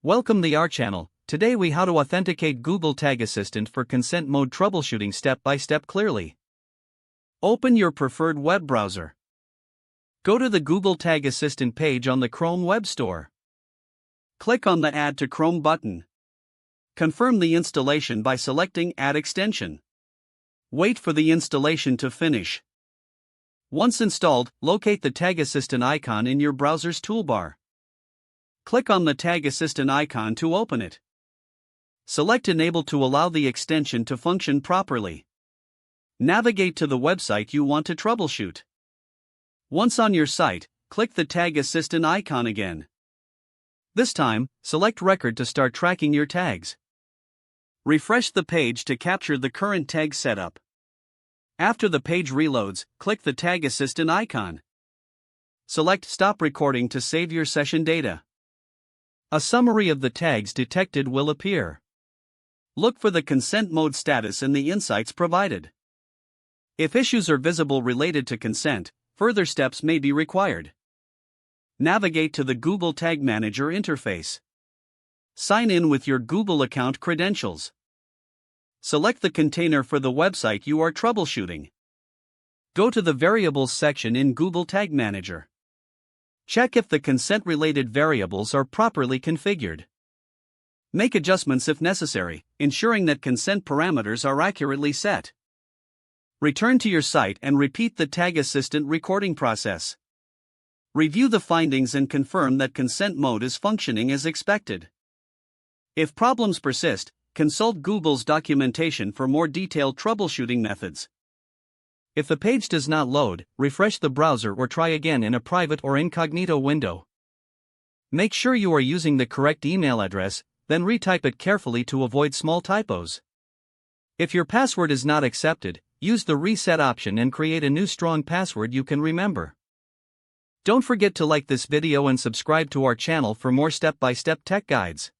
Welcome to our channel. Today we how to authenticate Google Tag Assistant for consent mode troubleshooting step by step clearly. Open your preferred web browser. Go to the Google Tag Assistant page on the Chrome Web Store. Click on the Add to Chrome button. Confirm the installation by selecting Add Extension. Wait for the installation to finish. Once installed, locate the Tag Assistant icon in your browser's toolbar. Click on the Tag Assistant icon to open it. Select Enable to allow the extension to function properly. Navigate to the website you want to troubleshoot. Once on your site, click the Tag Assistant icon again. This time, select Record to start tracking your tags. Refresh the page to capture the current tag setup. After the page reloads, click the Tag Assistant icon. Select Stop Recording to save your session data. A summary of the tags detected will appear. Look for the consent mode status in the insights provided. If issues are visible related to consent, further steps may be required. Navigate to the Google Tag Manager interface. Sign in with your Google account credentials. Select the container for the website you are troubleshooting. Go to the Variables section in Google Tag Manager. Check if the consent-related variables are properly configured. Make adjustments if necessary, ensuring that consent parameters are accurately set. Return to your site and repeat the Tag Assistant recording process. Review the findings and confirm that consent mode is functioning as expected. If problems persist, consult Google's documentation for more detailed troubleshooting methods. If the page does not load, refresh the browser or try again in a private or incognito window. Make sure you are using the correct email address, then retype it carefully to avoid small typos. If your password is not accepted, use the reset option and create a new strong password you can remember. Don't forget to like this video and subscribe to our channel for more step-by-step tech guides.